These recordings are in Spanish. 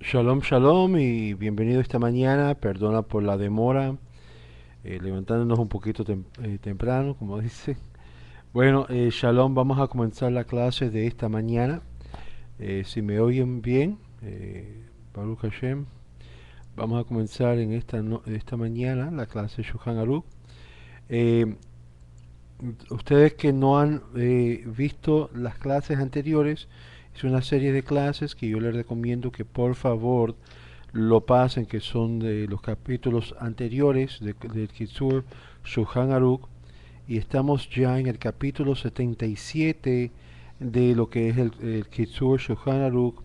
Shalom, shalom y bienvenido esta mañana. Perdona por la demora, levantándonos un poquito temprano, como dice. Bueno, shalom, vamos a comenzar la clase de esta mañana. Si me oyen bien, Baruch Hashem, vamos a comenzar en esta mañana la clase de Shulchan Aruch. Eh, Ustedes que no han visto las clases anteriores, es una serie de clases que yo les recomiendo que por favor lo pasen, que son de los capítulos anteriores del Kitzur Shulchan Aruch, y estamos ya en el capítulo 77 de lo que es el Kitzur Shulchan Aruch,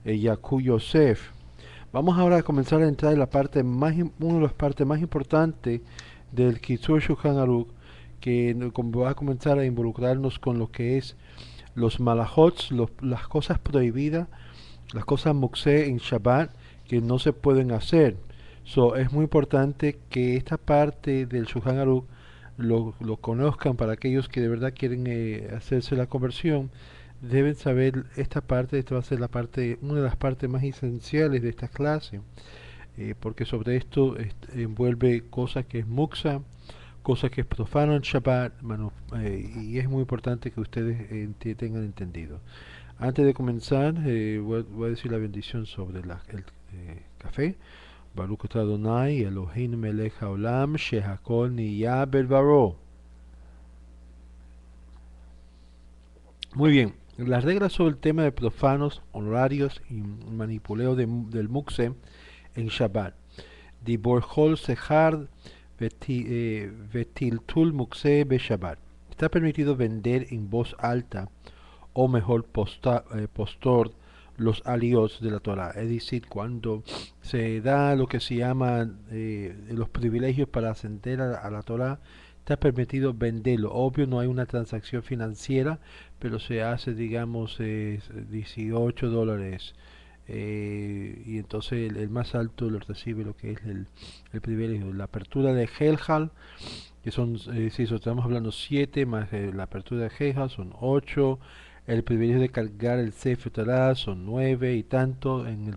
Yaku Yosef. Vamos ahora a comenzar a entrar en la parte una de las partes más importantes del Kitzur Shulchan Aruch, que va a comenzar a involucrarnos con lo que es los malachots, las cosas prohibidas, las cosas mukseh en Shabbat que no se pueden hacer. Es muy importante que esta parte del Shulchan Aruch lo conozcan para aquellos que de verdad quieren hacerse la conversión. Deben saber esta parte. Esta va a ser una de las partes más esenciales de esta clase, porque sobre esto envuelve cosas que es muksa, cosas que es profano en Shabbat, y es muy importante que ustedes tengan entendido. Antes de comenzar, voy a decir la bendición sobre el café. Baruch atah Adonai Elohim melech haolam shehakol niyah belvaro. Muy bien, las reglas sobre el tema de profanos, honorarios y manipuleo del mukse en Shabbat. Dibor hol sehar vetiltul mukse be Shabbat. Está permitido vender en voz alta o mejor postor los alios de la Torah, es decir, cuando se da lo que se llama los privilegios para ascender a la Torah, está permitido venderlo. Obvio, no hay una transacción financiera, pero se hace, digamos, $18. Y entonces el más alto lo recibe lo que es el privilegio. La apertura de Helhal, que son, si estamos hablando 7 más la apertura de Helhal, son 8. El privilegio de cargar el Sefer Torah son 9 y tanto en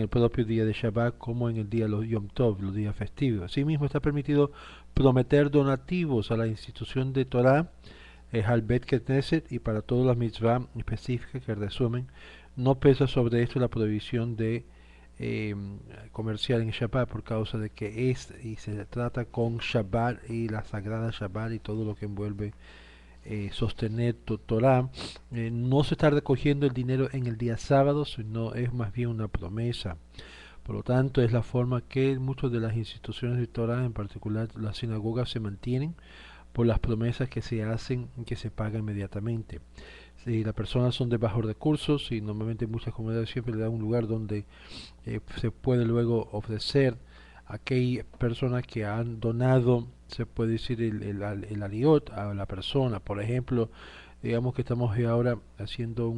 el propio día de Shabbat como en el día de los Yom Tov, los días festivos. Asimismo está permitido prometer donativos a la institución de Torah, al Bet Knesset, y para todas las mitzvah específicas que resumen. No pesa sobre esto la prohibición de eh, comercial en Shabbat, por causa de que y se trata con Shabbat y la sagrada Shabbat y todo lo que envuelve sostener Torah. No se está recogiendo el dinero en el día sábado, sino es más bien una promesa. Por lo tanto, es la forma que muchas de las instituciones de Torah, en particular las sinagogas, se mantienen por las promesas que se hacen y que se pagan inmediatamente. Si las personas son de bajos recursos, y normalmente muchas comunidades siempre le dan un lugar donde se puede luego ofrecer a aquellas personas que han donado, se puede decir, el aliot a la persona. Por ejemplo, digamos que estamos ahora haciendo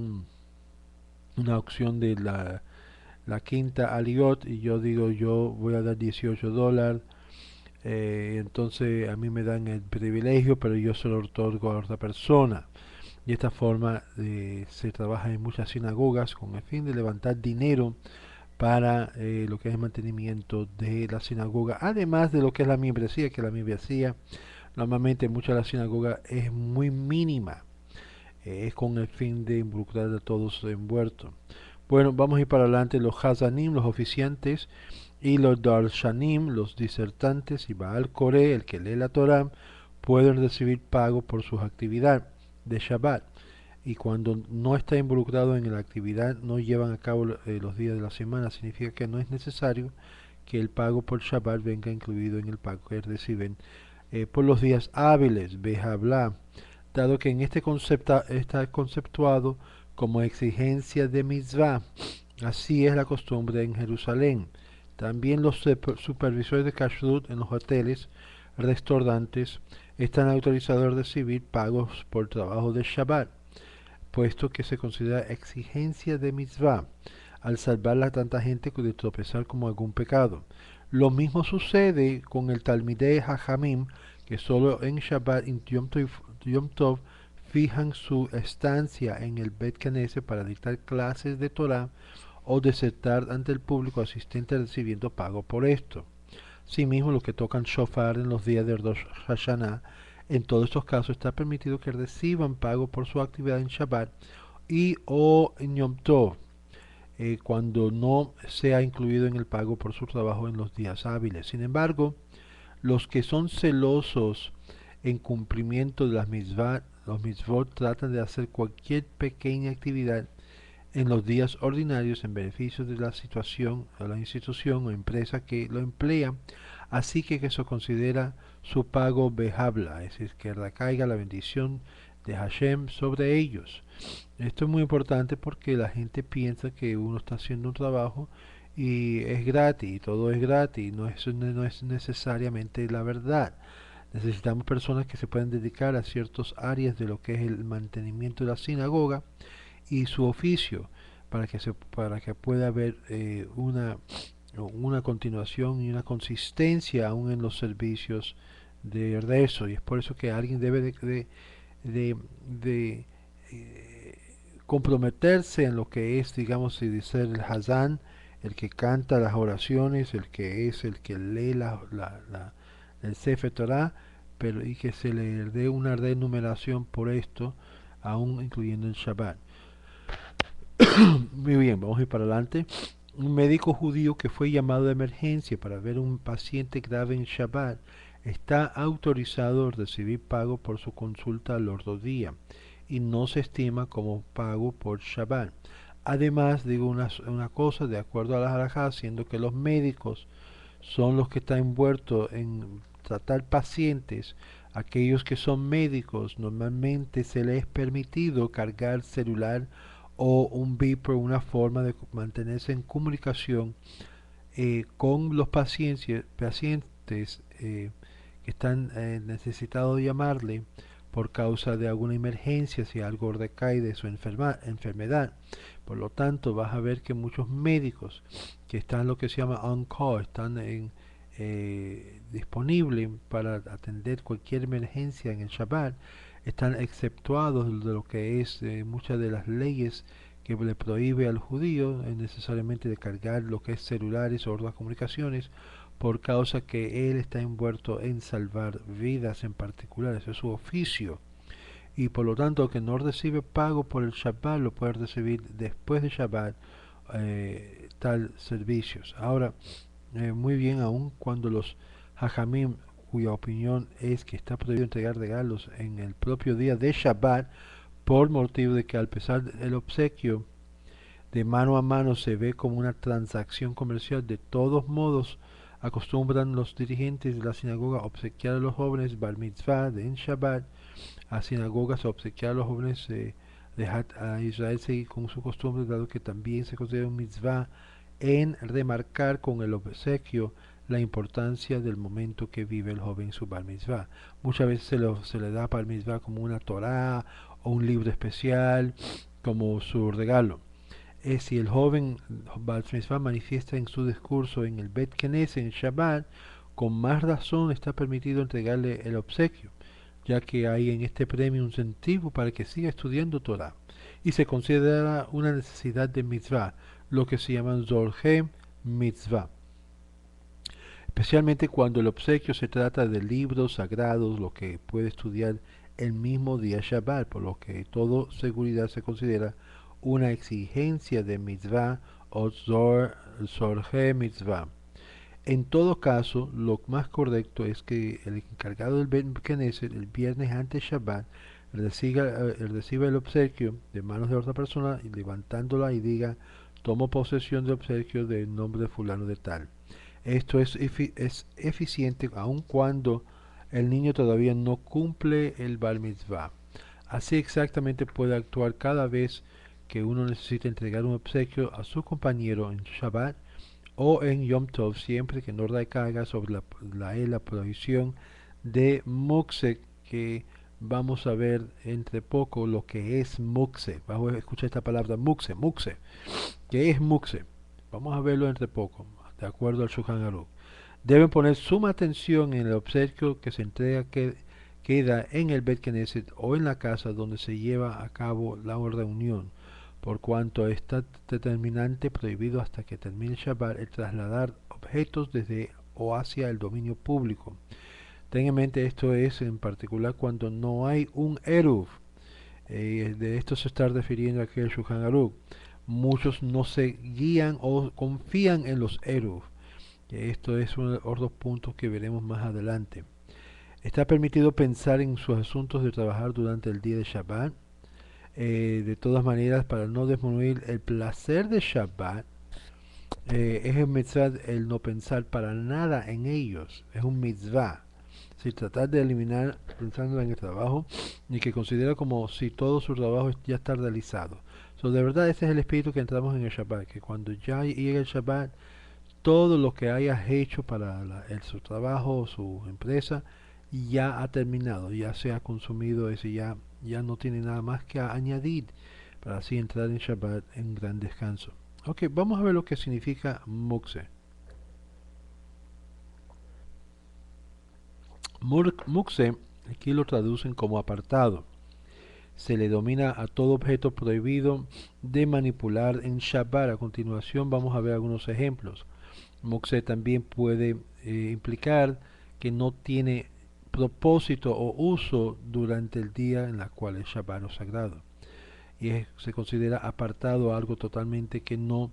una opción de la quinta aliot, y yo digo, yo voy a dar $18. Entonces a mí me dan el privilegio, pero yo se lo otorgo a otra persona. Y de esta forma se trabaja en muchas sinagogas con el fin de levantar dinero para lo que es el mantenimiento de la sinagoga, además de lo que es la membresía, que la membresía normalmente en muchas de las sinagogas es muy mínima, es con el fin de involucrar a todos envueltos. Bueno, vamos a ir para adelante. Los Hazanim, los oficiantes, y los Darshanim, los disertantes, y Baal Koreh, el que lee la Torah, pueden recibir pago por sus actividades de Shabbat. Y cuando no está involucrado en la actividad, no llevan a cabo los días de la semana, significa que no es necesario que el pago por Shabbat venga incluido en el pago que reciben por los días hábiles, Behabla, dado que en este concepto está conceptuado como exigencia de mitzvah. Así es la costumbre en Jerusalén. También los supervisores de kashrut en los hoteles, restaurantes, están autorizados a recibir pagos por trabajo de Shabbat, puesto que se considera exigencia de mitzvah, al salvar a tanta gente de tropezar como algún pecado. Lo mismo sucede con el Talmidei Hajamim, que solo en Shabbat y Yom Tov fijan su estancia en el Bet Knesset para dictar clases de Torah o desertar ante el público asistente recibiendo pago por esto. Asimismo, los que tocan shofar en los días de Rosh Hashanah, en todos estos casos está permitido que reciban pago por su actividad en Shabbat y o en Yom Tov, cuando no sea incluido en el pago por su trabajo en los días hábiles. Sin embargo, los que son celosos en cumplimiento de las mitzvot, los mitzvot tratan de hacer cualquier pequeña actividad en los días ordinarios en beneficio de la situación o la institución o empresa que lo emplea, así que se considera su pago vehabla, es decir, que recaiga la bendición de Hashem sobre ellos. Esto es muy importante porque la gente piensa que uno está haciendo un trabajo y es gratis, y todo es gratis, no es necesariamente la verdad. Necesitamos personas que se puedan dedicar a ciertas áreas de lo que es el mantenimiento de la sinagoga y su oficio para que pueda haber una continuación y una consistencia aún en los servicios de rezo, y es por eso que alguien debe de, eh, comprometerse en lo que es, digamos, si ser el Hazán, el que canta las oraciones, el que es el que lee el Sefer Torah, pero y que se le dé una renumeración por esto, aún incluyendo el Shabbat. Muy bien, vamos a ir para adelante. Un médico judío que fue llamado de emergencia para ver un paciente grave en Shabbat está autorizado a recibir pago por su consulta al otro día y no se estima como pago por Shabbat. Además, digo una cosa, de acuerdo a las halajá, siendo que los médicos son los que están envueltos en tratar pacientes, aquellos que son médicos, normalmente se les es permitido cargar celular o un beeper, una forma de mantenerse en comunicación con los pacientes que están necesitados de llamarle por causa de alguna emergencia, si algo recae de su enfermedad. Por lo tanto, vas a ver que muchos médicos que están lo que se llama on call, están disponibles para atender cualquier emergencia en el Shabbat, están exceptuados de lo que es muchas de las leyes que le prohíbe al judío necesariamente de cargar lo que es celulares o otras comunicaciones, por causa que él está envuelto en salvar vidas en particular, ese es su oficio. Y por lo tanto, que no recibe pago por el Shabbat, lo puede recibir después de Shabbat, tal servicios. Ahora, muy bien, aun cuando los Hajamim, cuya opinión es que está prohibido entregar regalos en el propio día de Shabbat, por motivo de que al pesar del obsequio de mano a mano se ve como una transacción comercial, de todos modos acostumbran los dirigentes de la sinagoga a obsequiar a los jóvenes bar mitzvah de en Shabbat, a sinagogas a obsequiar a los jóvenes a Israel seguir con su costumbre, dado que también se considera un mitzvah en remarcar con el obsequio la importancia del momento que vive el joven en su bar mitzvah. Muchas veces se le da bar mitzvah como una Torah o un libro especial como su regalo. Si el joven bar mitzvah manifiesta en su discurso en el Bet Knesset en Shabbat, con más razón está permitido entregarle el obsequio, ya que hay en este premio un incentivo para que siga estudiando Torah, y se considera una necesidad de mitzvah, lo que se llama Zorje Mitzvah, especialmente cuando el obsequio se trata de libros sagrados, lo que puede estudiar el mismo día Shabbat, por lo que todo seguridad se considera una exigencia de mitzvah o Zorje Mitzvah. En todo caso, lo más correcto es que el encargado del Bet Knesset el viernes antes Shabbat reciba el obsequio de manos de otra persona y levantándola y diga: tomo posesión del obsequio del nombre de fulano de tal. Esto es eficiente aun cuando el niño todavía no cumple el bar mitzvah. Así exactamente puede actuar cada vez que uno necesita entregar un obsequio a su compañero en Shabbat o en Yom Tov, siempre que no recaiga sobre la prohibición de Mukse, que vamos a ver entre poco lo que es Mukse. Vamos a escuchar esta palabra Mukse, Mukse. ¿Qué es Mukse? Vamos a verlo entre poco, de acuerdo al Shulchan Aruch. Deben poner suma atención en el obsequio que se entrega que queda en el Bet Knesset o en la casa donde se lleva a cabo la reunión, por cuanto está determinante prohibido hasta que termine el Shabbat el trasladar objetos desde o hacia el dominio público. Ten en mente esto es en particular cuando no hay un Eruv. De esto se está refiriendo aquí el Shulchan Aruch. Muchos no se guían o confían en los Eruv. Esto es uno de los dos puntos que veremos más adelante. Está permitido pensar en sus asuntos de trabajar durante el día de Shabbat. De todas maneras, para no disminuir el placer de Shabbat, es el mitzvah el no pensar para nada en ellos. Es un mitzvah. Si tratar de eliminar pensando en el trabajo, ni que considera como si todo su trabajo ya está realizado. De verdad, ese es el espíritu que entramos en el Shabbat, que cuando ya llegue el Shabbat, todo lo que hayas hecho para su trabajo o su empresa ya ha terminado, ya se ha consumido, ese ya no tiene nada más que añadir para así entrar en Shabbat en gran descanso. Ok, vamos a ver lo que significa mukse. Mukse aquí lo traducen como apartado. Se le domina a todo objeto prohibido de manipular en Shabbat. A continuación vamos a ver algunos ejemplos. Mukse también puede implicar que no tiene propósito o uso durante el día en la cual es Shabbat o sagrado. Se considera apartado algo totalmente que no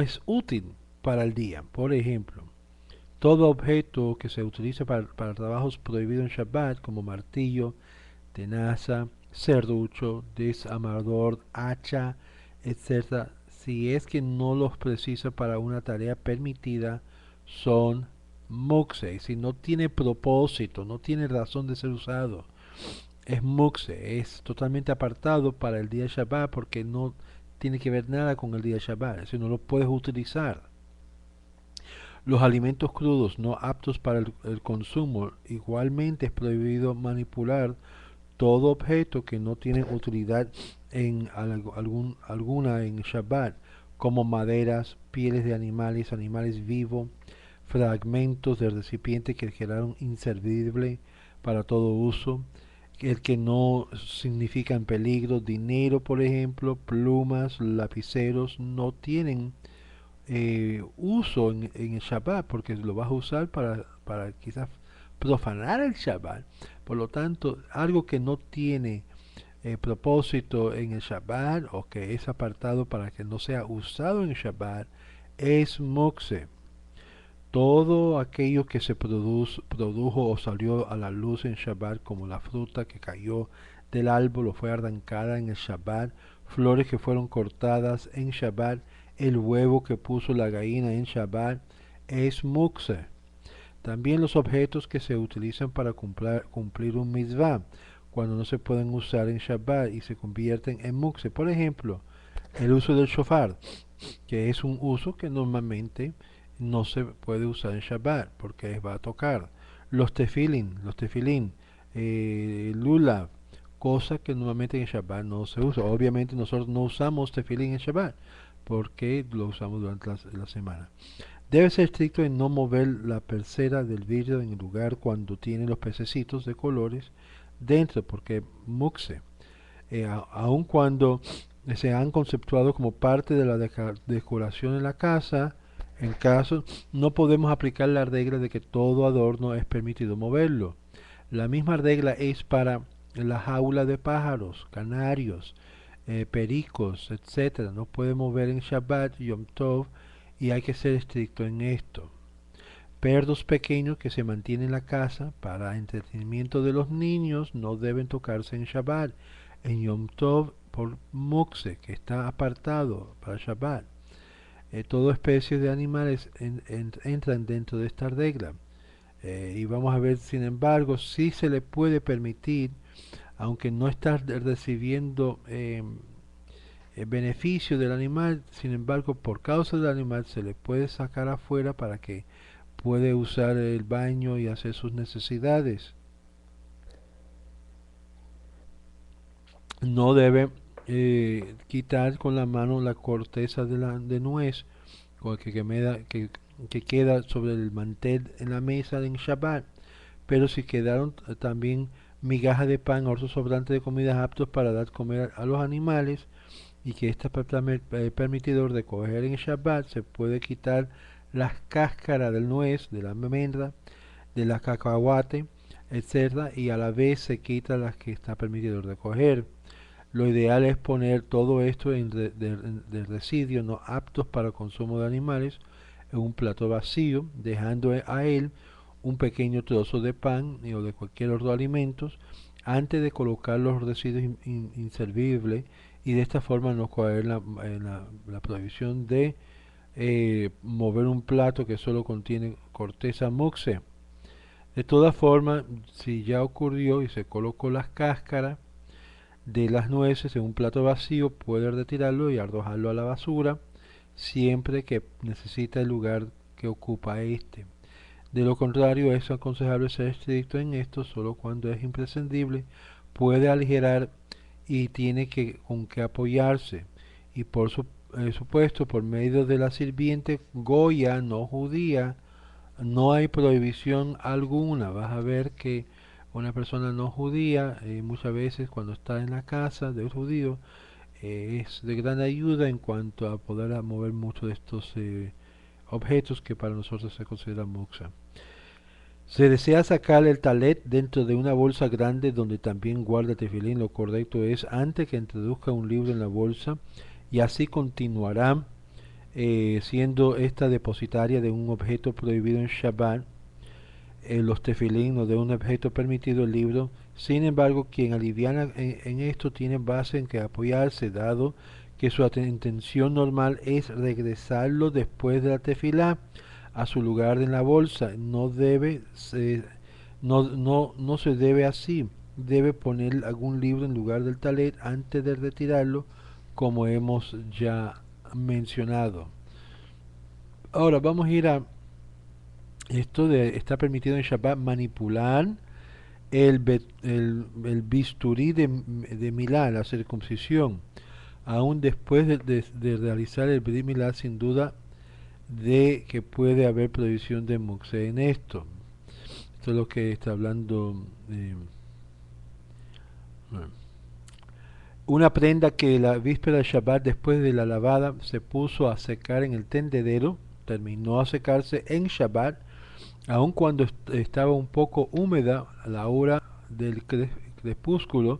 es útil para el día. Por ejemplo, todo objeto que se utilice para trabajos prohibidos en Shabbat, como martillo, tenaza, serrucho, desamador, hacha, etc., si es que no los precisa para una tarea permitida, son mukse. Si no tiene propósito, no tiene razón de ser usado, es mukse, es totalmente apartado para el día de Shabbat porque no tiene que ver nada con el día de Shabbat, es decir, no lo puedes utilizar. Los alimentos crudos no aptos para el consumo, igualmente es prohibido manipular todo objeto que no tiene utilidad en alguna en Shabbat, como maderas, pieles de animales, animales vivos, fragmentos de recipiente que quedaron inservible para todo uso, el que no significan peligro, dinero por ejemplo, plumas, lapiceros, no tienen uso en el Shabbat, porque lo vas a usar para quizás profanar el Shabbat. Por lo tanto, algo que no tiene propósito en el Shabbat o que es apartado para que no sea usado en el Shabbat es mukse. Todo aquello que se produjo o salió a la luz en Shabbat, como la fruta que cayó del árbol o fue arrancada en el Shabbat, flores que fueron cortadas en Shabbat, el huevo que puso la gallina en Shabbat, es mukse. También los objetos que se utilizan para cumplir un mitzvah, cuando no se pueden usar en Shabbat y se convierten en mukse. Por ejemplo, el uso del shofar, que es un uso que normalmente no se puede usar en Shabbat porque va a tocar. Los tefilín, lulav, cosa que normalmente en Shabbat no se usa. Obviamente nosotros no usamos tefilín en Shabbat porque lo usamos durante la semana. Debe ser estricto en no mover la pulsera del vidrio en el lugar cuando tiene los pececitos de colores dentro, porque mukse, aun cuando se han conceptuado como parte de la decoración en la casa, en caso, no podemos aplicar la regla de que todo adorno es permitido moverlo. La misma regla es para la jaula de pájaros, canarios, pericos, etcétera. No puede mover en Shabbat, Yom Tov, y hay que ser estricto en esto. Perros pequeños que se mantienen en la casa para entretenimiento de los niños no deben tocarse en Shabbat, en Yom Tov por mukse, que está apartado para Shabbat. Toda especie de animales entran dentro de esta regla. Y vamos a ver, sin embargo, si se le puede permitir, aunque no está recibiendo el beneficio del animal, sin embargo, por causa del animal se le puede sacar afuera para que puede usar el baño y hacer sus necesidades. No debe quitar con la mano la corteza de nuez o que queda sobre el mantel en la mesa en Shabbat, pero si quedaron también migajas de pan o otros sobrantes de comidas aptos para dar comer a los animales, y que está permitidor de coger en Shabbat, se puede quitar las cáscaras del nuez, de la almendra, de la cacahuate, etcétera, y a la vez se quita las que está permitido recoger. Lo ideal es poner todo esto de residuos no aptos para consumo de animales en un plato vacío, dejando a él un pequeño trozo de pan o de cualquier otro alimento antes de colocar los residuos inservibles y de esta forma no caer la prohibición de mover un plato que solo contiene corteza muxe. De todas formas, si ya ocurrió y se colocó las cáscaras de las nueces en un plato vacío, puede retirarlo y arrojarlo a la basura siempre que necesita el lugar que ocupa este. De lo contrario, es aconsejable ser estricto en esto solo cuando es imprescindible, puede aligerar y tiene con que apoyarse. Y por supuesto, por medio de la sirviente goya, no judía, no hay prohibición alguna. Vas a ver que una persona no judía, muchas veces cuando está en la casa de un judío, es de gran ayuda en cuanto a poder mover muchos de estos objetos que para nosotros se consideran muxa. Se desea sacar el talet dentro de una bolsa grande donde también guarda tefilín. Lo correcto es antes que introduzca un libro en la bolsa y así continuará siendo esta depositaria de un objeto prohibido en Shabbat, los tefilín o de un objeto permitido el libro. Sin embargo, quien aliviana en esto tiene base en que apoyarse, dado que su intención normal es regresarlo después de la tefilá a su lugar en la bolsa. No se debe así. Debe poner algún libro en lugar del talet antes de retirarlo, como hemos ya mencionado. Ahora vamos a ir a esto de está permitido en Shabbat manipular el bisturí de Milá, la circuncisión, aún después de realizar el Brit Milá, sin duda de que puede haber prohibición de Muxé en esto. Esto es lo que está hablando. Bueno. Una prenda que la víspera de Shabbat, después de la lavada, se puso a secar en el tendedero, terminó a secarse en Shabbat, aun cuando estaba un poco húmeda a la hora del crepúsculo.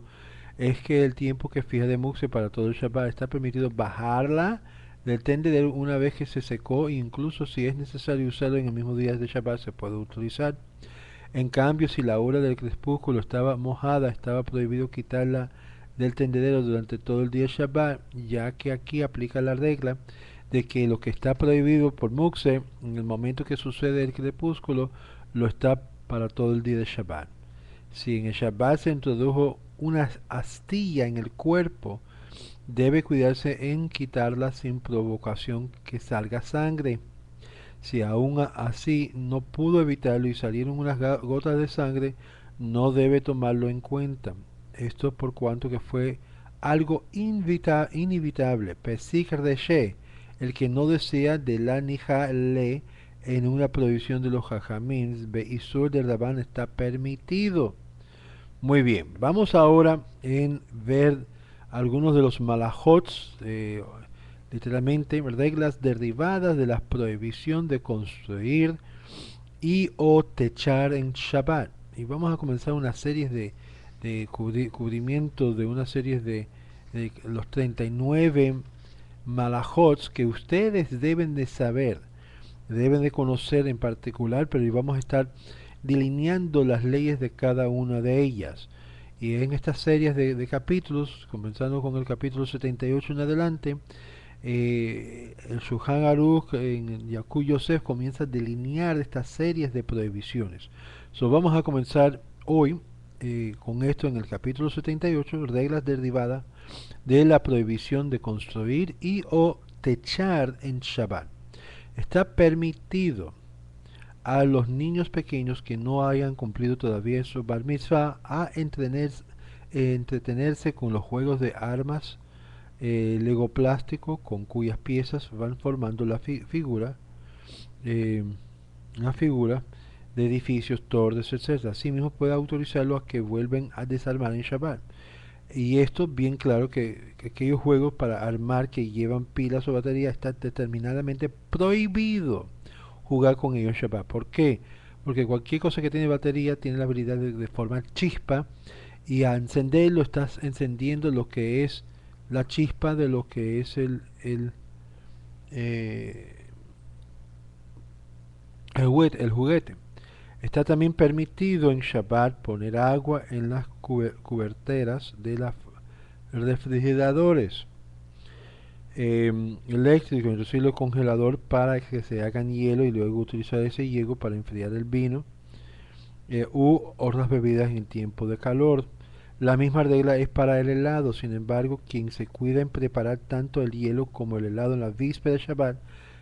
Es que el tiempo que fija de Muxe para todo el Shabbat está permitido bajarla del tendedero una vez que se secó, incluso si es necesario usarlo en el mismo día de Shabbat se puede utilizar. En cambio, si la hora del crepúsculo estaba mojada, estaba prohibido quitarla del tendedero durante todo el día Shabbat, ya que aquí aplica la regla de que lo que está prohibido por Muxe en el momento que sucede el crepúsculo lo está para todo el día de Shabbat. Si en el Shabbat se introdujo una astilla en el cuerpo, debe cuidarse en quitarla sin provocación que salga sangre. Si aún así no pudo evitarlo y salieron unas gotas de sangre, no debe tomarlo en cuenta. Esto por cuanto que fue algo inevitable. Pesik reshe, el que no desea de la nija le en una prohibición de los jajamins, Beisur del Rabán está permitido. Muy bien, vamos ahora en ver algunos de los malajots, literalmente reglas derivadas de la prohibición de construir y o techar en Shabbat. Y vamos a comenzar una serie de cubrimiento de una serie de los 39 malajots que ustedes deben de saber, deben de conocer en particular, pero vamos a estar delineando las leyes de cada una de ellas. Y en estas series de capítulos, comenzando con el capítulo 78 en adelante, el Shulchan Aruch en Yaku Yosef comienza a delinear estas series de prohibiciones. Vamos a comenzar hoy con esto en el capítulo 78, reglas derivadas de la prohibición de construir y o techar en Shabbat. Está permitido a los niños pequeños que no hayan cumplido todavía su bar mitzvah a entretenerse con los juegos de armas Lego plástico con cuyas piezas van formando eh, la figura de edificios, torres, etc. Asimismo puede autorizarlo a que vuelven a desarmar en Shabbat. Y esto bien claro que aquellos juegos para armar que llevan pilas o batería está determinadamente prohibido jugar con ellos en Shabbat. ¿Por qué? Porque cualquier cosa que tiene batería tiene la habilidad de formar chispa y al encenderlo estás encendiendo lo que es la chispa de lo que es eh, el juguete. Está también permitido en Shabbat poner agua en las cuberteras de los refrigeradores eléctricos, introducirlo al congelador para que se hagan hielo y luego utilizar ese hielo para enfriar el vino u otras bebidas en tiempo de calor. La misma regla es para el helado, sin embargo, quien se cuida en preparar tanto el hielo como el helado en la víspera de Shabbat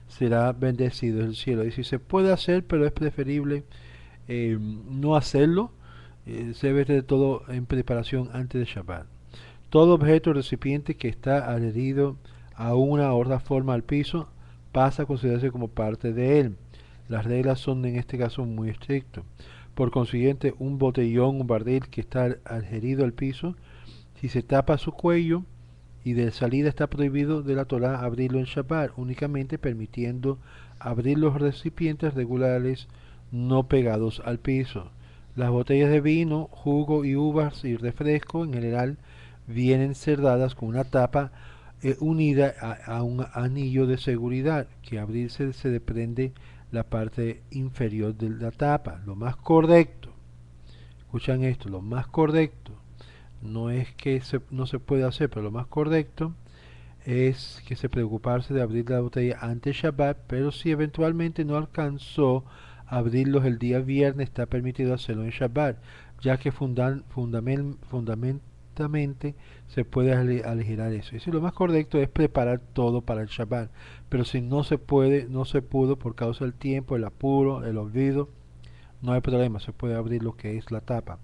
será bendecido del cielo. Es decir, se puede hacer, pero es preferible no hacerlo. Se debe de todo en preparación antes de Shabbat. Todo objeto o recipiente que está adherido a una u otra forma al piso pasa a considerarse como parte de él. Las reglas son en este caso muy estrictas. Por consiguiente, un botellón, un barril que está adherido al piso, si se tapa su cuello y de salida está prohibido de la Torah abrirlo en Shabbat, únicamente permitiendo abrir los recipientes regulares no pegados al piso. Las botellas de vino, jugo y uvas y refresco en general vienen cerradas con una tapa unida a un anillo de seguridad que abrirse se desprende la parte inferior de la tapa. Lo más correcto, escuchan esto, lo más correcto, no es que no se puede hacer, pero lo más correcto es que se preocuparse de abrir la botella antes Shabbat, pero si eventualmente no alcanzó a abrirlos el día viernes, está permitido hacerlo en Shabbat, ya que fundamentalmente se puede aligerar eso. Y si lo más correcto es preparar todo para el Shabbat, pero si no se puede, no se pudo por causa del tiempo, el apuro, el olvido, no hay problema, se puede abrir lo que es la tapa.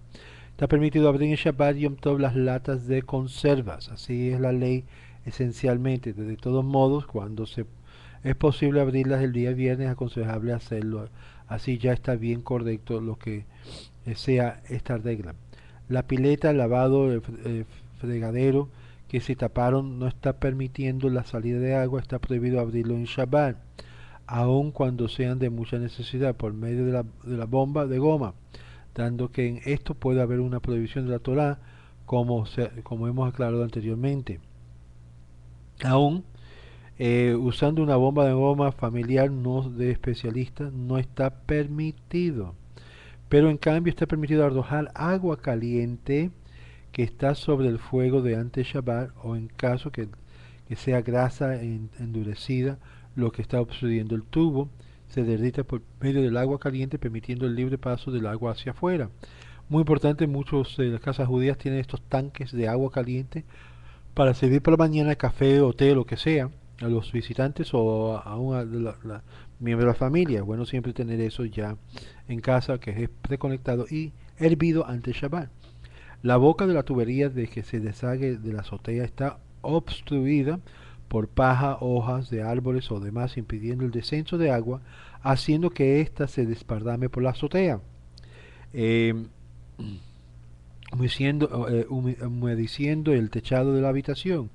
Está permitido abrir en Shabbat y Yom Tov las latas de conservas. Así es la ley esencialmente. De todos modos, cuando es posible abrirlas el día viernes, es aconsejable hacerlo. Así ya está bien correcto lo que sea esta regla. La pileta, el lavado, el fregadero que se taparon no está permitiendo la salida de agua, está prohibido abrirlo en Shabbat, aun cuando sean de mucha necesidad, por medio de la bomba de goma, dando que en esto puede haber una prohibición de la Torah, como hemos aclarado anteriormente. Aún usando una bomba de goma familiar no de especialista no está permitido, pero en cambio está permitido arrojar agua caliente que está sobre el fuego de antes Shabbat o en caso que sea grasa endurecida, lo que está obstruyendo el tubo se derrita por medio del agua caliente, permitiendo el libre paso del agua hacia afuera. Muy importante, muchos de las casas judías tienen estos tanques de agua caliente para servir por la mañana café o té, lo que sea, a los visitantes o a un miembro de la familia. Es bueno siempre tener eso ya en casa, que es preconectado y hervido antes Shabbat. La boca de la tubería de que se deshague de la azotea está obstruida por paja, hojas de árboles o demás, impidiendo el descenso de agua, haciendo que ésta se desparrame por la azotea, eh, humedeciendo el techado de la habitación.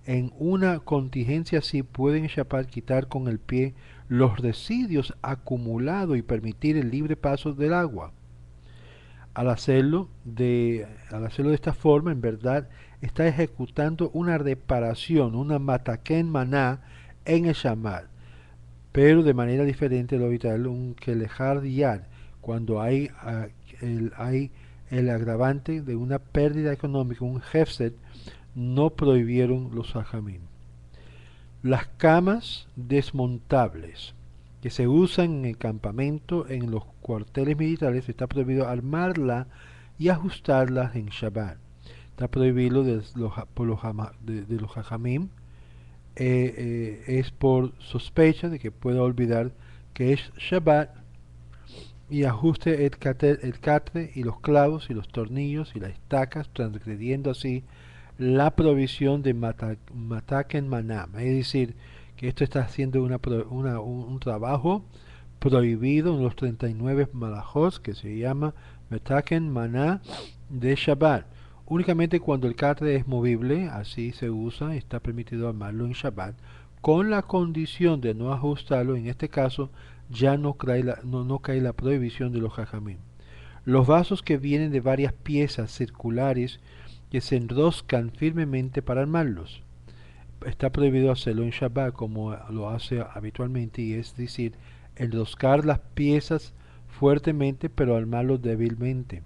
En una contingencia así pueden quitar con el pie los residuos acumulados y permitir el libre paso del agua. Al hacerlo de esta forma, en verdad, está ejecutando una reparación, una mataken maná en el Shamar, pero de manera diferente lo habitual, un kelehar yad, cuando hay el agravante de una pérdida económica, un hefset, no prohibieron los hajamim. Las camas desmontables que se usan en el campamento, en los cuarteles militares, está prohibido armarla y ajustarlas en Shabbat. Está prohibido de los hajamim. Es por sospecha de que pueda olvidar que es Shabbat y ajuste el catre y los clavos y los tornillos y las estacas, transgrediendo así la provisión de Mataken Manam. Es decir, que esto está haciendo un trabajo prohibido en los 39 malajos que se llama Mataken Maná de Shabbat. Únicamente cuando el catre es movible, así se usa, está permitido armarlo en Shabbat, con la condición de no ajustarlo. En este caso ya no cae la prohibición de los jajamim. Los vasos que vienen de varias piezas circulares que se enroscan firmemente para armarlos. Está prohibido hacerlo en Shabbat como lo hace habitualmente, y es decir, enroscar las piezas fuertemente pero armarlos débilmente.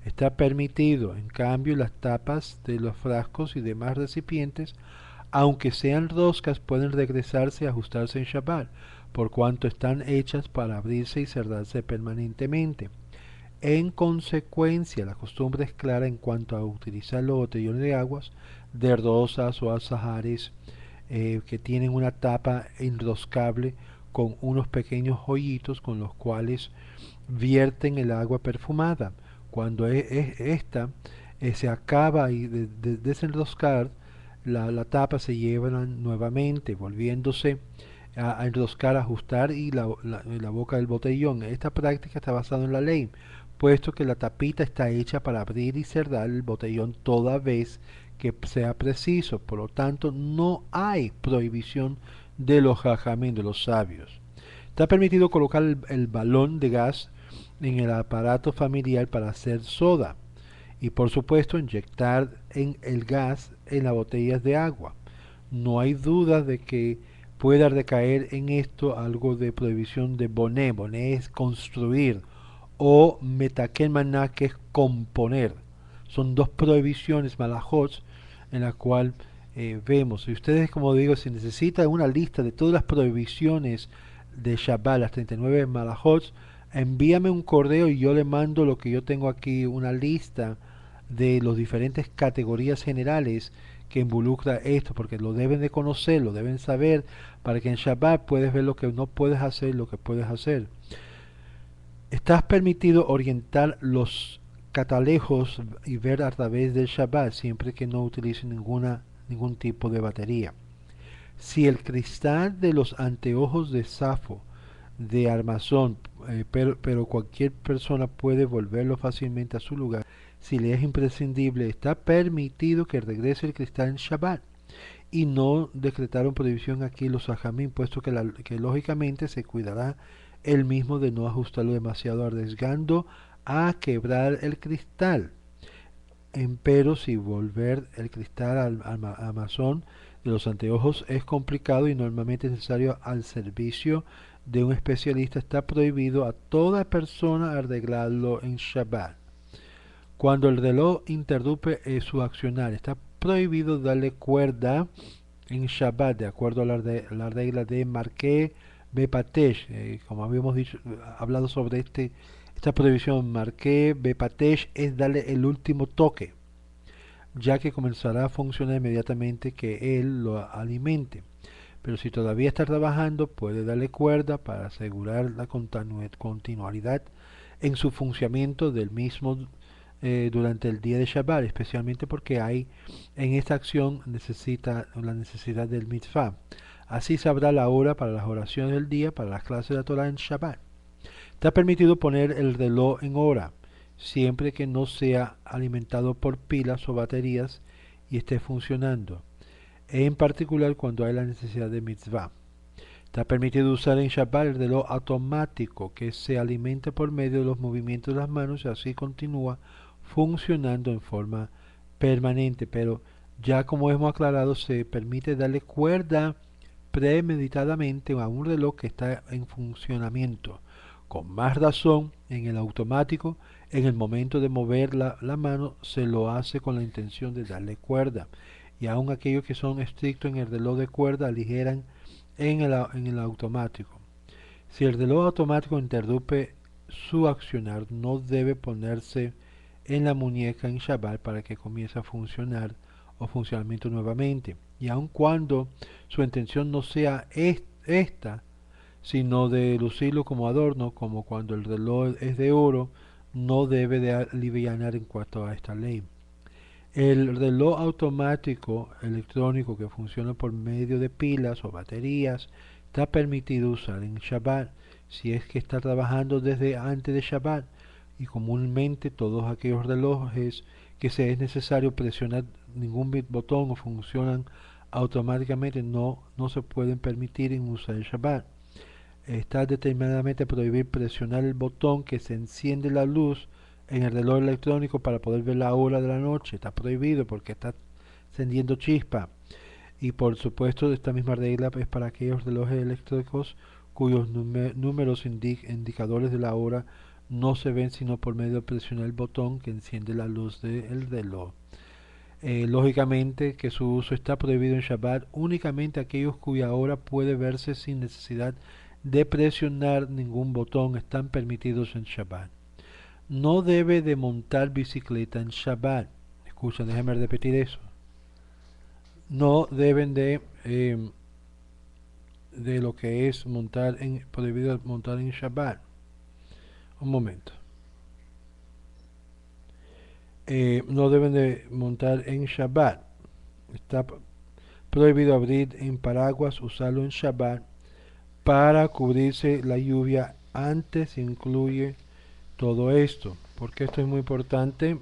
Está permitido, en cambio, las tapas de los frascos y demás recipientes, aunque sean roscas, pueden regresarse y ajustarse en Shabbat, por cuanto están hechas para abrirse y cerrarse permanentemente. En consecuencia, la costumbre es clara en cuanto a utilizar los botellones de aguas de rosas o azahares que tienen una tapa enroscable con unos pequeños hoyitos con los cuales vierten el agua perfumada. Cuando esta se acaba y de desenroscar, la tapa se lleva nuevamente, volviéndose a enroscar, ajustar y la boca del botellón. Esta práctica está basada en la ley, puesto que la tapita está hecha para abrir y cerrar el botellón toda vez que sea preciso. Por lo tanto, no hay prohibición de los jajamín, de los sabios. Está permitido colocar el balón de gas en el aparato familiar para hacer soda y por supuesto inyectar el gas en las botellas de agua. No hay duda de que pueda recaer en esto algo de prohibición de boné. Boné es construir, o metaken maná, que es componer. Son dos prohibiciones malajot en la cual vemos. Y ustedes, como digo, si necesitan una lista de todas las prohibiciones de Shabbat, las 39 malajot, envíame un correo y yo le mando lo que yo tengo aquí, una lista de las diferentes categorías generales que involucra esto, porque lo deben de conocer, lo deben saber, para que en Shabbat puedes ver lo que no puedes hacer, lo que puedes hacer. Estás permitido orientar los catalejos y ver a través del Shabbat, siempre que no utilice ningún tipo de batería. Si el cristal de los anteojos de Safo de armazón, pero cualquier persona puede volverlo fácilmente a su lugar, si le es imprescindible, está permitido que regrese el cristal en Shabbat. Y no decretaron prohibición aquí los ajamín, puesto que lógicamente se cuidará él mismo de no ajustarlo demasiado, arriesgando a quebrar el cristal. Empero, si volver el cristal al armazón de los anteojos es complicado y normalmente necesario al servicio de un especialista, está prohibido a toda persona arreglarlo en Shabbat. Cuando el reloj interrumpe su accionar, está prohibido darle cuerda en Shabbat, de acuerdo a la regla de Marqué Bepatesh. Como habíamos hablado sobre esta prohibición, Marqué Bepatesh es darle el último toque, ya que comenzará a funcionar inmediatamente que él lo alimente. Pero si todavía está trabajando, puede darle cuerda para asegurar la continuidad en su funcionamiento del mismo durante el día de Shabbat, especialmente porque hay en esta acción la necesidad del mitzvah. Así sabrá la hora para las oraciones del día, para las clases de la Torah en Shabbat. Está permitido poner el reloj en hora, siempre que no sea alimentado por pilas o baterías y esté funcionando, en particular cuando hay la necesidad de mitzvah. Está permitido usar en Shabbat el reloj automático que se alimenta por medio de los movimientos de las manos y así continúa funcionando en forma permanente, pero ya como hemos aclarado, se permite darle cuerda premeditadamente a un reloj que está en funcionamiento. Con más razón, en el automático, en el momento de mover la mano, se lo hace con la intención de darle cuerda. Y aun aquellos que son estrictos en el reloj de cuerda aligeran en el automático. Si el reloj automático interrumpe su accionar, no debe ponerse en la muñeca en Shabbat para que comience a funcionar o funcionamiento nuevamente. Y aun cuando su intención no sea esta, sino de lucirlo como adorno, como cuando el reloj es de oro, no debe de alivianar en cuanto a esta ley. El reloj automático electrónico que funciona por medio de pilas o baterías está permitido usar en Shabbat si es que está trabajando desde antes de Shabbat, y comúnmente todos aquellos relojes que se es necesario presionar ningún botón o funcionan automáticamente, no se pueden permitir en uso del Shabbat. Está determinadamente prohibir presionar el botón que se enciende la luz en el reloj electrónico para poder ver la hora de la noche. Está prohibido porque está encendiendo chispa. Y por supuesto esta misma regla es para aquellos relojes eléctricos cuyos números indicadores de la hora no se ven sino por medio de presionar el botón que enciende la luz del reloj. Lógicamente que su uso está prohibido en Shabbat únicamente aquellos cuya hora puede verse sin necesidad de presionar ningún botón están permitidos en Shabbat. No debe de montar bicicleta en Shabbat. Escucha, déjame repetir eso. No deben de lo que es prohibido montar en Shabbat. Un momento. No deben de montar en Shabbat. Está prohibido abrir en paraguas, usarlo en Shabbat para cubrirse la lluvia. Antes incluye todo esto, porque esto es muy importante.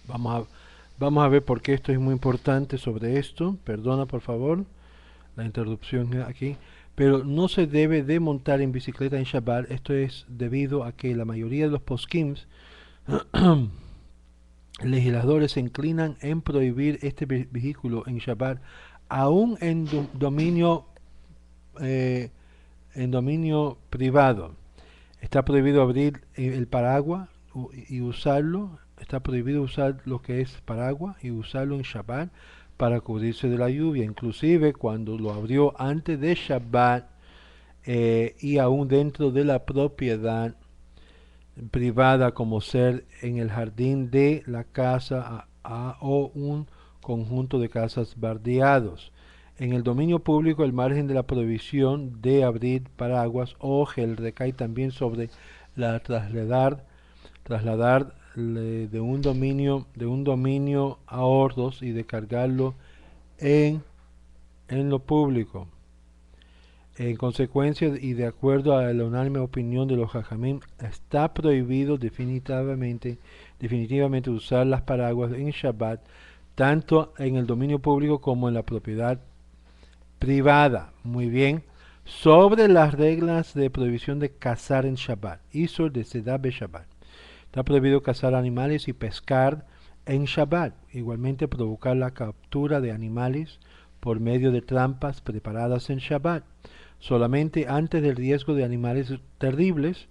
Vamos a ver por qué esto es muy importante sobre esto. Perdona por favor la interrupción aquí. Pero no se debe de montar en bicicleta en Shabbat. Esto es debido a que la mayoría de los posquims legisladores se inclinan en prohibir este vehículo en Shabbat, aún en dominio privado. Está prohibido abrir el paraguas y usarlo. Está prohibido usar lo que es paraguas y usarlo en Shabbat para cubrirse de la lluvia. Inclusive cuando lo abrió antes de Shabbat y aún dentro de la propiedad privada, como ser en el jardín de la casa o un conjunto de casas bardeados. En el dominio público, el margen de la prohibición de abrir paraguas o gel recae también sobre la trasladar de un dominio a otros y de cargarlo en, en lo público. En consecuencia y de acuerdo a la unánime opinión de los Jajamim, está prohibido definitivamente usar las paraguas en Shabbat, tanto en el dominio público como en la propiedad privada. Muy bien. Sobre las reglas de prohibición de cazar en Shabbat. Isur de Sedá be Shabbat. Está prohibido cazar animales y pescar en Shabbat. Igualmente provocar la captura de animales por medio de trampas preparadas en Shabbat. Solamente antes del riesgo de animales terribles,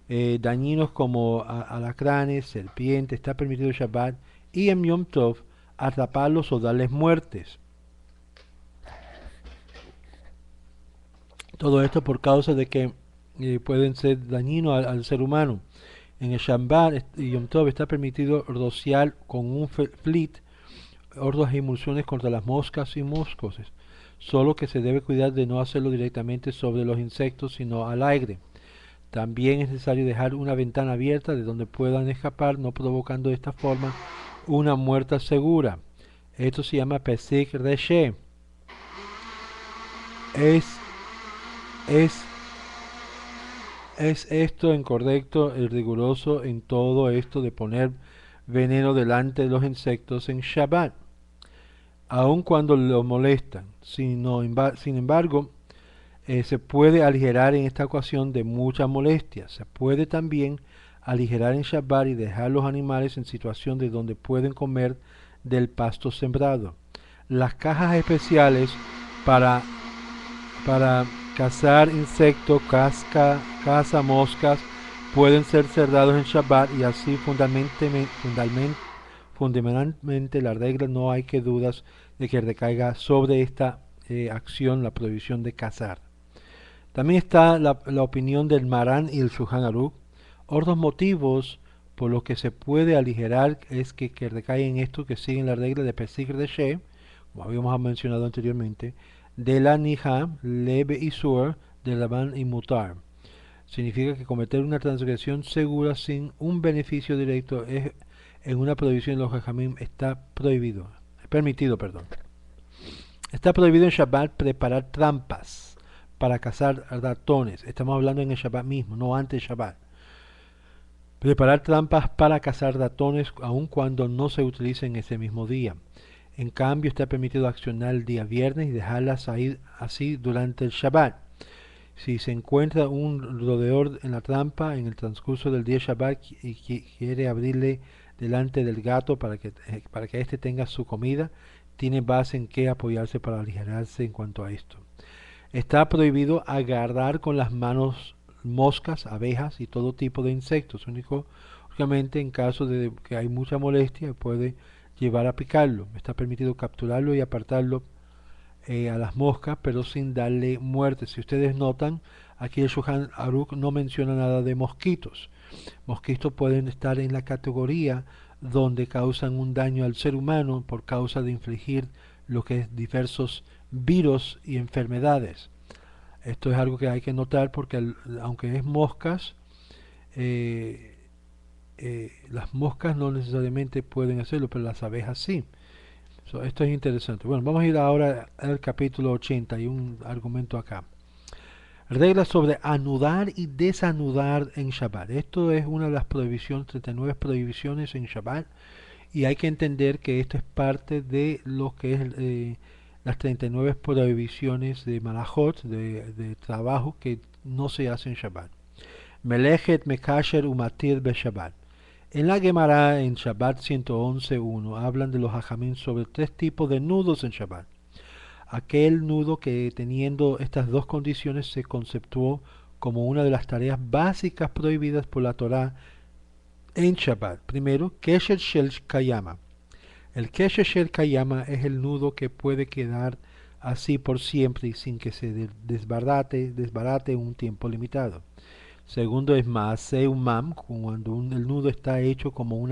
dañinos como alacranes, serpientes, está permitido Shabbat y en Yom Tov atraparlos o darles muertes. Todo esto por causa de que pueden ser dañinos al ser humano. En el Shabbat y Yom Tov está permitido rociar con un flit otras emulsiones contra las moscas y moscos. Solo que se debe cuidar de no hacerlo directamente sobre los insectos, sino al aire. También es necesario dejar una ventana abierta de donde puedan escapar, no provocando de esta forma una muerte segura. Esto se llama Pesik Reshe. Es esto incorrecto y riguroso en todo esto de poner veneno delante de los insectos en Shabbat, aun cuando los molestan. Sin embargo, se puede aligerar en esta ocasión de muchas molestias. Se puede también aligerar en Shabbat y dejar los animales en situación de donde pueden comer del pasto sembrado. Las cajas especiales para cazar insectos, caza moscas, pueden ser cerrados en Shabbat y así fundamentalmente la regla no hay que dudas de que recaiga sobre esta acción la prohibición de cazar. También está la opinión del Marán y el Shulchan Aruch. Otros motivos por los que se puede aligerar es que recae en esto que siguen la regla de Pesik Reshe, como habíamos mencionado anteriormente, de la Nija, Leve y Sur, de Laban y Mutar. Significa que cometer una transgresión segura sin un beneficio directo en una prohibición de los Jajamim está permitido. Está prohibido en Shabbat preparar trampas para cazar ratones. Estamos hablando en el Shabbat mismo, no antes de Shabbat. Preparar trampas para cazar ratones aun cuando no se utilicen ese mismo día. En cambio, está permitido accionar el día viernes y dejarlas ahí así durante el Shabbat. Si se encuentra un roedor en la trampa en el transcurso del día Shabbat y quiere abrirle delante del gato para que éste tenga su comida, tiene base en que apoyarse para aligerarse en cuanto a esto. Está prohibido agarrar con las manos moscas, abejas y todo tipo de insectos. Únicamente en caso de que hay mucha molestia puede llevar a picarlo. Está permitido capturarlo y apartarlo a las moscas, pero sin darle muerte. Si ustedes notan, aquí el Shulchan Aruch no menciona nada de mosquitos. Mosquitos pueden estar en la categoría donde causan un daño al ser humano por causa de infligir lo que es diversos virus y enfermedades. Esto es algo que hay que notar porque aunque es moscas, eh, las moscas no necesariamente pueden hacerlo, pero las abejas sí. Esto es interesante. Bueno, vamos a ir ahora al capítulo 80. Hay un argumento acá. Reglas sobre anudar y desanudar en Shabbat. Esto es una de las prohibiciones, 39 prohibiciones en Shabbat. Y hay que entender que esto es parte de lo que es las 39 prohibiciones de Malachot, de trabajo que no se hace en Shabbat. Melechet, Mekasher, Umatir, Be Shabbat. En la Gemara, en Shabbat 111.1, hablan de los hajamim sobre tres tipos de nudos en Shabbat. Aquel nudo que teniendo estas dos condiciones se conceptuó como una de las tareas básicas prohibidas por la Torá en Shabbat. Primero, Kesher Shel Kayama. El Kesher Shel Kayama es el nudo que puede quedar así por siempre y sin que se desbarate un tiempo limitado. Segundo es Maaseh Umam, cuando el nudo está hecho como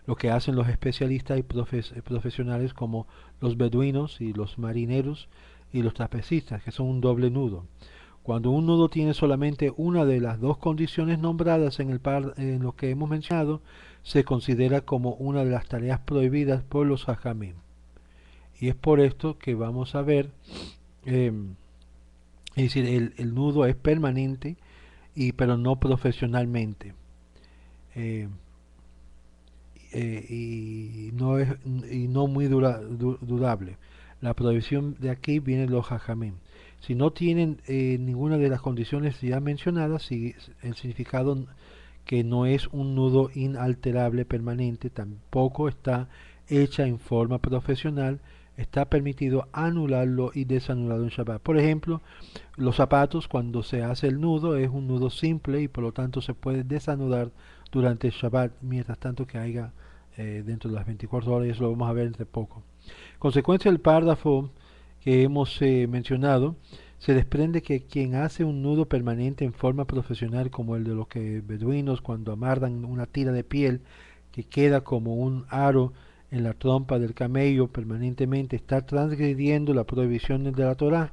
lo que hacen los especialistas y profesionales como los beduinos y los marineros y los trapecistas, que son un doble nudo. Cuando un nudo tiene solamente una de las dos condiciones nombradas en lo que hemos mencionado, se considera como una de las tareas prohibidas por los hajamim. Y es por esto que vamos a ver, eh, es decir, el nudo es permanente, pero no profesionalmente. Eh, y no muy durable. La prohibición de aquí viene de los hajamim. Si no tienen ninguna de las condiciones ya mencionadas, si el significado que no es un nudo inalterable permanente, tampoco está hecha en forma profesional, está permitido anularlo y desanularlo en Shabbat. Por ejemplo, los zapatos, cuando se hace el nudo, es un nudo simple y por lo tanto se puede desanudar durante el Shabbat, mientras tanto que haya dentro de las 24 horas, y eso lo vamos a ver entre poco. Consecuencia del párrafo que hemos mencionado, se desprende que quien hace un nudo permanente en forma profesional, como el de los beduinos cuando amarran una tira de piel que queda como un aro en la trompa del camello permanentemente, está transgrediendo la prohibición de la Torá.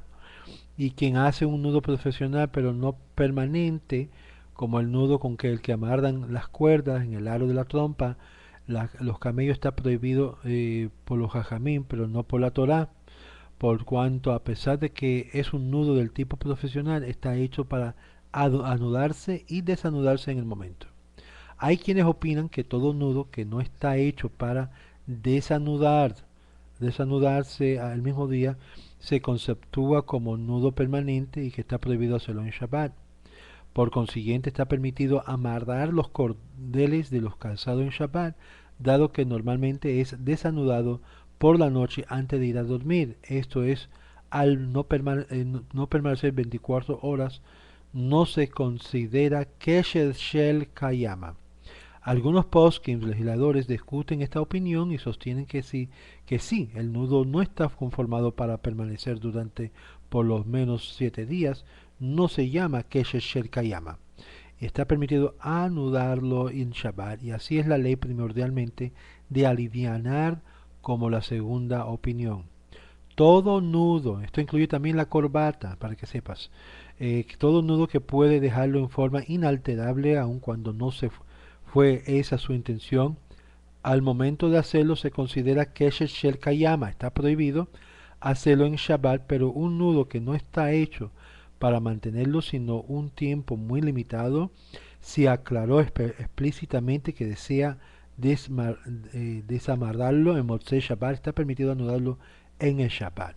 Y quien hace un nudo profesional pero no permanente, como el nudo con que el que amarran las cuerdas en el aro de la trompa, los camellos está prohibido por los jajamín, pero no por la Torá, por cuanto a pesar de que es un nudo del tipo profesional, está hecho para anudarse y desanudarse en el momento. Hay quienes opinan que todo nudo que no está hecho para desanudarse al mismo día, se conceptúa como nudo permanente y que está prohibido hacerlo en Shabbat. Por consiguiente, está permitido amarrar los cordeles de los calzados en Shabbat, dado que normalmente es desanudado por la noche antes de ir a dormir. Esto es, al no permanecer 24 horas, no se considera Kesher Shel Kayama. Algunos poskim legisladores discuten esta opinión y sostienen que sí, el nudo no está conformado para permanecer durante por lo menos 7 días, no se llama Kesher Shel Kayama. Está permitido anudarlo en Shabbat, y así es la ley primordialmente de alivianar, como la segunda opinión. Todo nudo, esto incluye también la corbata, para que sepas, todo nudo que puede dejarlo en forma inalterable aun cuando no fue esa su intención, al momento de hacerlo se considera Kesher Shel Kayama, está prohibido hacerlo en Shabbat, pero un nudo que no está hecho para mantenerlo sino un tiempo muy limitado, si aclaró explícitamente que desea desamarrarlo en Motzei Shabbat, está permitido anudarlo en el Shabbat.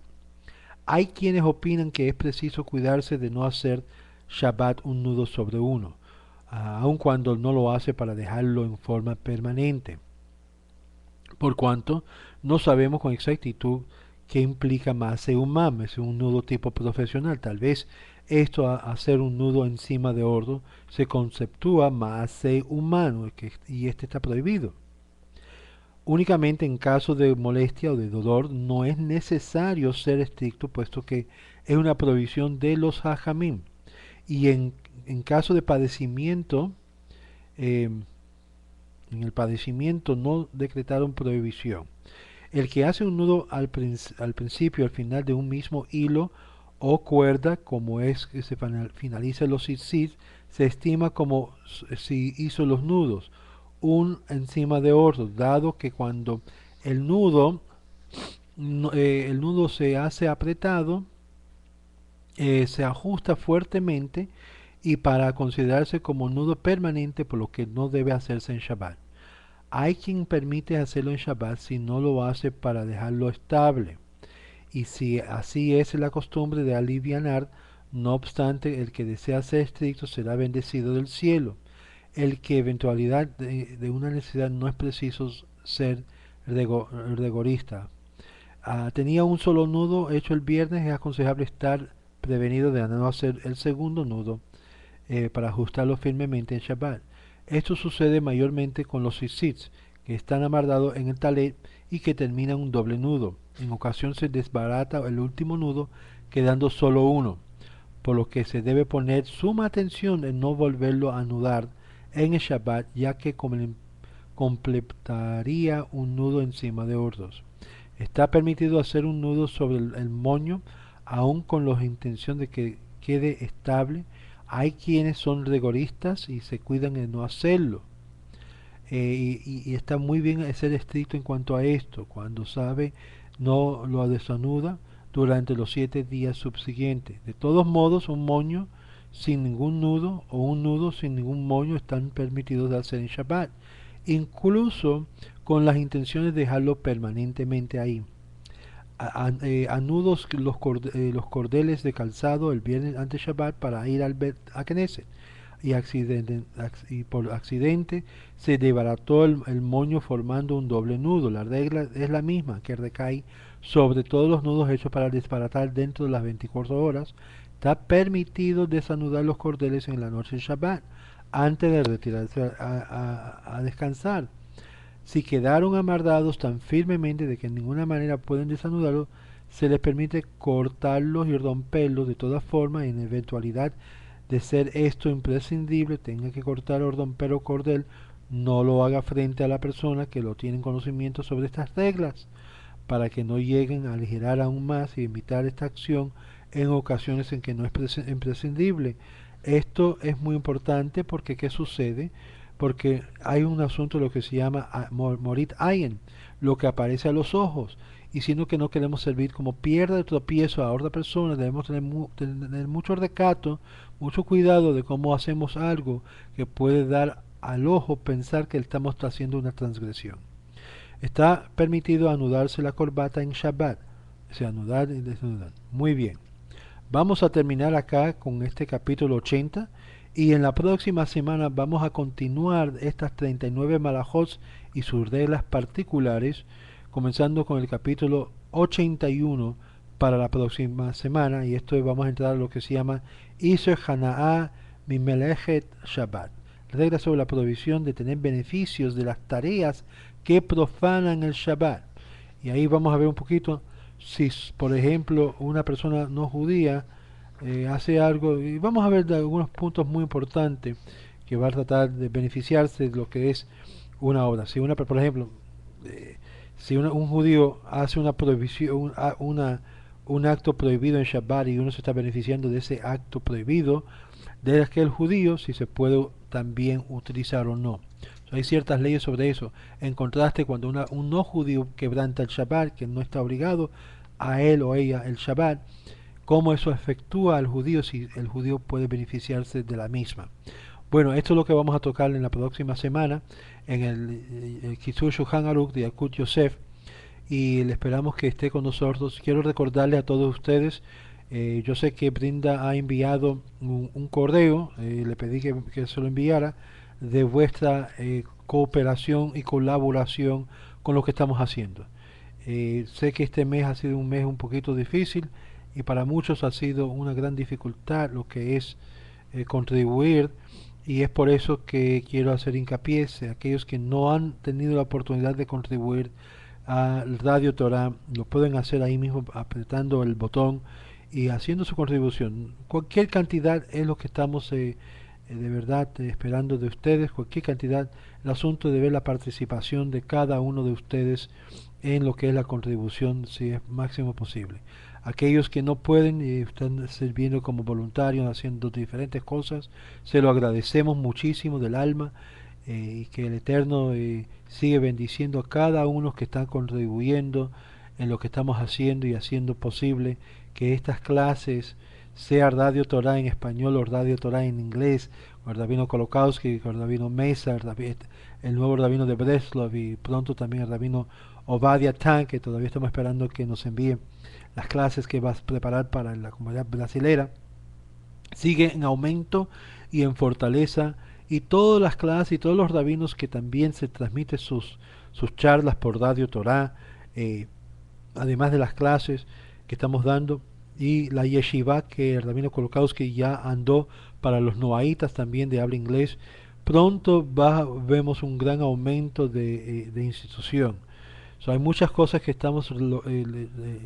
Hay quienes opinan que es preciso cuidarse de no hacer Shabbat un nudo sobre uno, aun cuando no lo hace para dejarlo en forma permanente, por cuanto no sabemos con exactitud qué implica Maaseh Umam, es un nudo tipo profesional. Tal vez esto, hacer un nudo encima de ordo, se conceptúa Maaseh humano y este está prohibido. Únicamente en caso de molestia o de dolor no es necesario ser estricto, puesto que es una provisión de los hajamim. Y en caso de padecimiento, eh, en el padecimiento no decretaron prohibición. El que hace un nudo al principio y al final de un mismo hilo o cuerda, como es que se finaliza los tzitzit, se estima como si hizo los nudos, un encima de otro, dado que cuando el nudo, el nudo se hace apretado, se ajusta fuertemente y para considerarse como nudo permanente, por lo que no debe hacerse en Shabbat. Hay quien permite hacerlo en Shabbat si no lo hace para dejarlo estable. Y si así es la costumbre de alivianar, no obstante, el que desea ser estricto será bendecido del cielo. El que eventualidad de una necesidad no es preciso ser rigorista. Tenía un solo nudo hecho el viernes, es aconsejable estar prevenido de no hacer el segundo nudo para ajustarlo firmemente en Shabbat. Esto sucede mayormente con los tzitzits, que están amarrados en el talet y que terminan un doble nudo. En ocasión se desbarata el último nudo, quedando solo uno, por lo que se debe poner suma atención en no volverlo a anudar en el Shabbat, ya que completaría un nudo encima de otros. Está permitido hacer un nudo sobre el moño, aun con la intención de que quede estable. Hay quienes son rigoristas y se cuidan de no hacerlo. Y está muy bien ser estricto en cuanto a esto. Cuando sabe, no lo desanuda durante los 7 días subsiguientes. De todos modos, un moño sin ningún nudo o un nudo sin ningún moño están permitidos de hacer en Shabbat, incluso con las intenciones de dejarlo permanentemente ahí. Anudos los cordeles de calzado el viernes antes Shabbat para ir al Bet a Knesset. Y por accidente se desbarató el moño formando un doble nudo. La regla es la misma, que recae sobre todos los nudos hechos para desbaratar dentro de las 24 horas. Está permitido desanudar los cordeles en la noche de Shabbat antes de retirarse a descansar. Si quedaron amarrados tan firmemente de que en ninguna manera pueden desanudarlos, se les permite cortarlos y romperlos. De todas formas, en eventualidad de ser esto imprescindible, tenga que cortar o romper o cordel, no lo haga frente a la persona que lo tiene conocimiento sobre estas reglas, para que no lleguen a aligerar aún más y evitar esta acción en ocasiones en que no es imprescindible. Esto es muy importante porque ¿qué sucede? Porque hay un asunto lo que se llama morit ayen, lo que aparece a los ojos, y siendo que no queremos servir como piedra de tropiezo a otra persona, debemos tener mucho recato, mucho cuidado de cómo hacemos algo que puede dar al ojo pensar que estamos haciendo una transgresión. Está permitido anudarse la corbata en Shabbat, o sea, anudar y desnudar. Muy bien. Vamos a terminar acá con este capítulo 80 y en la próxima semana vamos a continuar estas 39 malajot y sus reglas particulares, comenzando con el capítulo 81 para la próxima semana, y esto vamos a entrar a lo que se llama Iser Hana'a Mimelechet Shabbat, reglas sobre la provisión de tener beneficios de las tareas que profanan el Shabbat. Y ahí vamos a ver un poquito si, por ejemplo, una persona no judía hace algo, y vamos a ver de algunos puntos muy importantes que va a tratar de beneficiarse de lo que es una obra. Si una, por ejemplo, si un judío hace una prohibición, un acto prohibido en Shabbat y uno se está beneficiando de ese acto prohibido, de aquel judío, si se puede también utilizar o no. Hay ciertas leyes sobre eso. En contraste, cuando un no judío quebranta el Shabbat, que no está obligado a él o ella el Shabbat, cómo eso efectúa al judío si el judío puede beneficiarse de la misma. Bueno, esto es lo que vamos a tocar en la próxima semana en el Kitzur Shulchan Aruch de Yakut Yosef, y le esperamos que esté con nosotros. Quiero recordarle a todos ustedes, yo sé que Brinda ha enviado un correo, le pedí que se lo enviara, de vuestra cooperación y colaboración con lo que estamos haciendo. Sé que este mes ha sido un mes un poquito difícil y para muchos ha sido una gran dificultad lo que es contribuir, y es por eso que quiero hacer hincapié en aquellos que no han tenido la oportunidad de contribuir a Radio Torah, lo pueden hacer ahí mismo apretando el botón y haciendo su contribución. Cualquier cantidad es lo que estamos de verdad esperando de ustedes, cualquier cantidad. El asunto de ver la participación de cada uno de ustedes en lo que es la contribución, si es máximo posible. Aquellos que no pueden y están sirviendo como voluntarios, haciendo diferentes cosas, se lo agradecemos muchísimo del alma, y que el Eterno sigue bendiciendo a cada uno que está contribuyendo en lo que estamos haciendo y haciendo posible que estas clases, sea Radio Torah en español o Radio Torah en inglés, o el Rabino Kolokowski, el Rabino Mesa, el nuevo Rabino de Breslov, y pronto también el Rabino Ovadia Tan, que todavía estamos esperando que nos envíe las clases que va a preparar para la comunidad brasilera, sigue en aumento y en fortaleza, y todas las clases y todos los rabinos que también se transmiten sus charlas por Radio Torah, eh, además de las clases que estamos dando, y la yeshiva que el rabino Kolokowski ya andó para los noaitas también de habla inglés. Pronto vemos un gran aumento de institución. Hay muchas cosas que estamos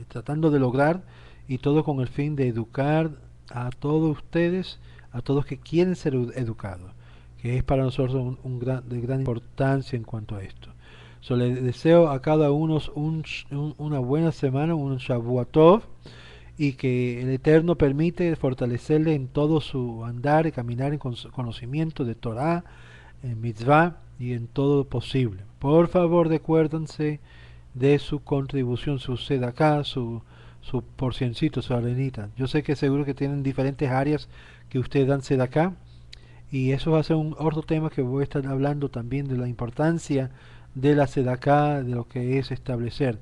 tratando de lograr, y todo con el fin de educar a todos ustedes, a todos que quieren ser educados, que es para nosotros de gran importancia en cuanto a esto. Le deseo a cada uno una buena semana, un Shavuot Tov, y que el Eterno permite fortalecerle en todo su andar y caminar en conocimiento de Torah, en mitzvah y en todo lo posible. Por favor, recuérdense de su contribución, su acá, su porciencito, su arenita. Yo sé que seguro que tienen diferentes áreas que ustedes dan acá, y eso va a ser otro tema que voy a estar hablando también, de la importancia de la sedacá, de lo que es establecer.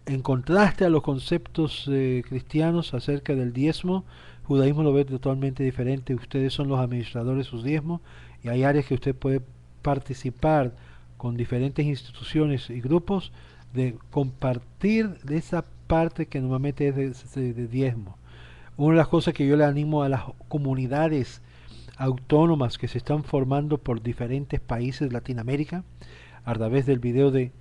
En contraste a los conceptos cristianos acerca del diezmo, judaísmo lo ve totalmente diferente. Ustedes son los administradores de sus diezmos, y hay áreas que usted puede participar con diferentes instituciones y grupos de compartir de esa parte que normalmente es de diezmo. Una de las cosas que yo le animo a las comunidades autónomas que se están formando por diferentes países de Latinoamérica, a través del video de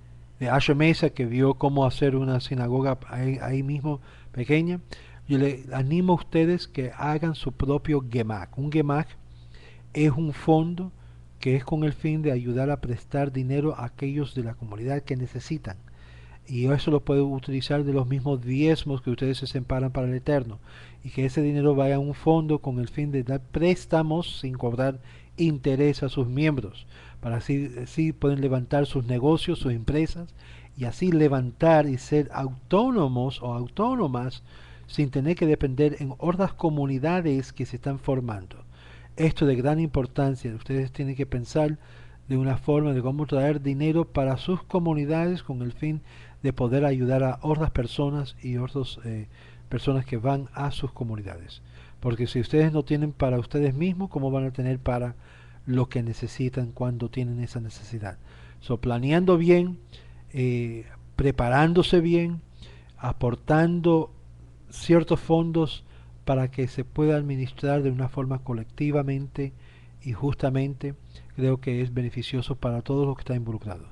Asher Mesa, que vio cómo hacer una sinagoga ahí mismo pequeña, yo le animo a ustedes que hagan su propio Gemach. Un Gemach es un fondo que es con el fin de ayudar a prestar dinero a aquellos de la comunidad que necesitan, y eso lo puede utilizar de los mismos diezmos que ustedes se separan para el Eterno, y que ese dinero vaya a un fondo con el fin de dar préstamos sin cobrar interés a sus miembros, para así pueden levantar sus negocios, sus empresas, y así levantar y ser autónomos o autónomas sin tener que depender en otras comunidades que se están formando. Esto es de gran importancia. Ustedes tienen que pensar de una forma de cómo traer dinero para sus comunidades con el fin de poder ayudar a otras personas y otras personas que van a sus comunidades. Porque si ustedes no tienen para ustedes mismos, ¿cómo van a tener para lo que necesitan cuando tienen esa necesidad? Planeando bien, preparándose bien, aportando ciertos fondos para que se pueda administrar de una forma colectivamente y justamente, creo que es beneficioso para todos los que están involucrados.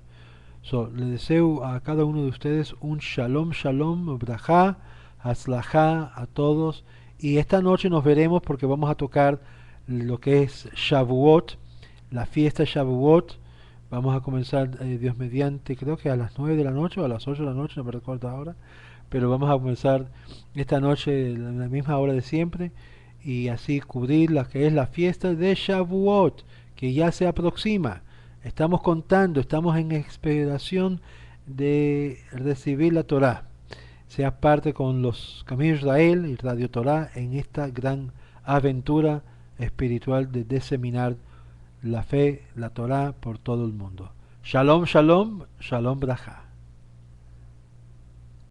Le deseo a cada uno de ustedes un shalom, shalom, brajá, haslajá a todos. Y esta noche nos veremos porque vamos a tocar lo que es Shavuot, la fiesta Shavuot. Vamos a comenzar, Dios mediante, creo que a las 9 de la noche o a las 8 de la noche, no me recuerdo ahora. Pero vamos a comenzar esta noche a la misma hora de siempre, y así cubrir la que es la fiesta de Shavuot, que ya se aproxima. Estamos contando, estamos en esperación de recibir la Torah. Sea parte con los Caminos Israel y Radio Torah en esta gran aventura espiritual de diseminar la fe, la Torá por todo el mundo. Shalom, shalom, shalom braja.